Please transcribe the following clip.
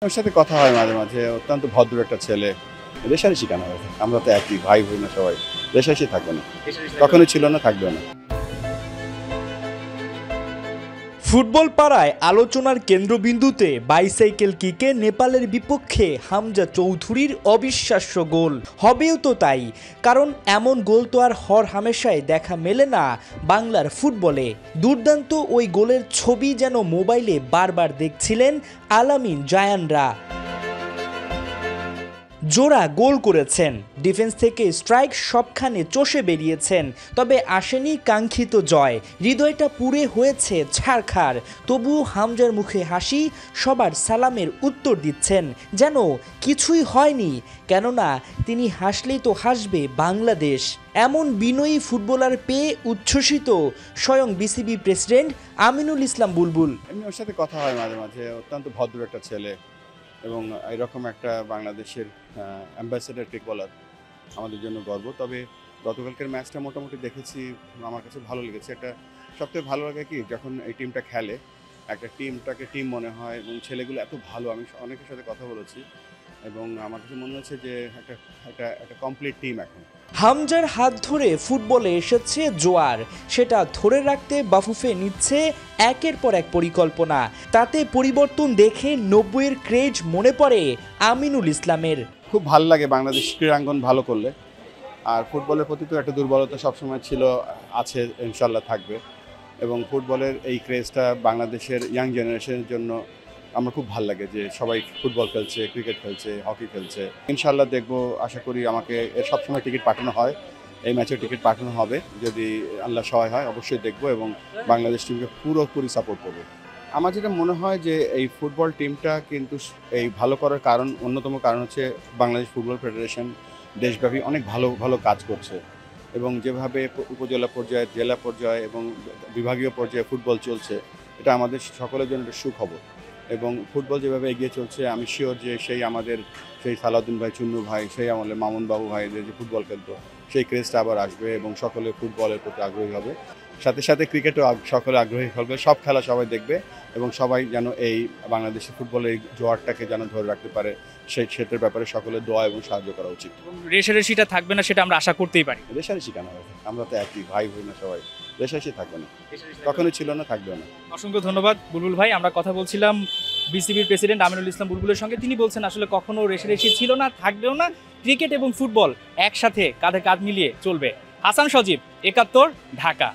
ওর সাথে কথা হয় মাঝে, মাঝে। অত্যন্ত ভদ্র একটা ছেলে। রেষারেষি কেন হবে? আমরা তো একই ভাই বোন না সবাই। রেষারেষি থাকবে না। কখনোই ছিল না, থাকবেও না। ফুটবল পাড়ায় আলোচনার কেন্দ্রবিন্দুতে বাইসাইকেল কিকে নেপালের বিপক্ষে হামজা চৌধুরীর অবিশ্বাস্য গোল। হবেও তো তাই, কারণ এমন গোল তো আর হর হামেশায় দেখা মেলে না বাংলার ফুটবলে। দুর্দান্ত ওই গোলের ছবি যেন মোবাইলে বারবার দেখছিলেন আলামিন জায়ানরা। জোড়া গোল করেছেন, ডিফেন্স থেকে স্ট্রাইক সবখানে চষে বেরিয়েছেন, তবে আসেনি কাঙ্ক্ষিত জয়। হৃদয়টা পুড়ে হয়েছে ছারখার। তবুও হামজার মুখে হাসি, সবার সালামের উত্তর দিচ্ছেন যেন কিছুই হয়নি, কেননা তিনি হাসলেই তো হাসবে বাংলাদেশ। এমন বিনয়ী ফুটবলার পেয়ে উচ্ছ্বসিত স্বয়ং বিসিবি প্রেসিডেন্ট আমিনুল ইসলাম বুলবুল। এমনি ওর সাথে কথা হয় মাঝে, মাঝে। অত্যন্ত ভদ্র একটা ছেলে এবং এরকম একটা বাংলাদেশের অ্যাম্বাসেডর ফুটবলার আমাদের জন্য গর্ব। তবে গতকালকের ম্যাচটা মোটামুটি দেখেছি, আমার কাছে ভালো লেগেছে। একটা সবথেকে ভালো লাগে কি, যখন এই টিমটা খেলে, একটা টিমটাকে টিম মনে হয় এবং ছেলেগুলো এত ভালো। আমি অনেকের সাথে কথা বলেছি এবং আমার কাছে মনে হচ্ছে যে একটা একটা একটা কমপ্লিট টিম এখন। হামজার হাত ধরে ফুটবলে এসেছে জোয়ার, সেটা ধরে রাখতে বাফুফে নিচ্ছে একের পর এক পরিকল্পনা। তাতে পরিবর্তন দেখে 90-এর ক্রেজ মনে পড়ে আমিনুল ইসলামের। খুব ভালো লাগে বাংলাদেশ ক্রীড়াঙ্গন ভালো করলে। আর ফুটবলের প্রতি তো একটা দুর্বলতা সবসময় ছিল, আছে, ইনশাল্লাহ থাকবে। এবং ফুটবলের এই ক্রেজটা বাংলাদেশের ইয়াং জেনারেশনের জন্য আমার খুব ভালো লাগে যে সবাই ফুটবল খেলছে, ক্রিকেট খেলছে, হকি খেলছে। ইনশাল্লাহ দেখবো, আশা করি আমাকে এর সবসময় টিকিট পাঠানো হয়। এই ম্যাচের টিকিট পাঠানো হবে, যদি আল্লাহ সহায় হয় অবশ্যই দেখবো এবং বাংলাদেশ টিমকে পুরোপুরি সাপোর্ট করবো। আমার যেটা মনে হয় যে এই ফুটবল টিমটা কিন্তু এই ভালো করার কারণ, অন্যতম কারণ হচ্ছে বাংলাদেশ ফুটবল ফেডারেশন দেশব্যাপী অনেক ভালো ভালো কাজ করছে এবং যেভাবে উপজেলা পর্যায়ে, জেলা পর্যায়ে এবং বিভাগীয় পর্যায়ে ফুটবল চলছে, এটা আমাদের সকলের জন্য একটা সুখবর। এবং ফুটবল যেভাবে এগিয়ে চলছে, আমি শিওর যে সেই সালাউদ্দিন ভাই, চুন্নু ভাই, সেই আমলে মামুন বাবু ভাইদের যে ফুটবল খেলতো, সেই ক্রেজটা আবার আসবে এবং সকলে ফুটবলের প্রতি আগ্রহী হবে। সাথে সাথে ক্রিকেটও সকলে আগ্রহী হবে। সব খেলা সবাই দেখবে এবং সবাই যেন এই বাংলাদেশের ফুটবলের এই জোয়ারটাকে যেন ধরে রাখতে পারে, সেটার ব্যাপারে সকলের দোয়া এবং সাহায্য করা উচিত। রেষারেষিটা থাকবে না সেটা আমরা আশা করতেই পারি। রেষারেষি কেন হবে? আমরা তো একই ভাই বোন না সবাই। রেষারেষি থাকবে না। কখনোই ছিল না, থাকবেও না। অসংখ্য ধন্যবাদ বুলবুল ভাই। আমরা কথা বলছিলাম বিসিবির প্রেসিডেন্ট আমিনুল ইসলাম বুলবুলের সঙ্গে। তিনি বলছেন আসলে কখনো রেষারেষি ছিল না, থাকবেও না। ক্রিকেট এবং ফুটবল একসাথে কাঁধে কাঁধ মিলিয়ে চলবে। হাসান সজীব, ৭১, ঢাকা।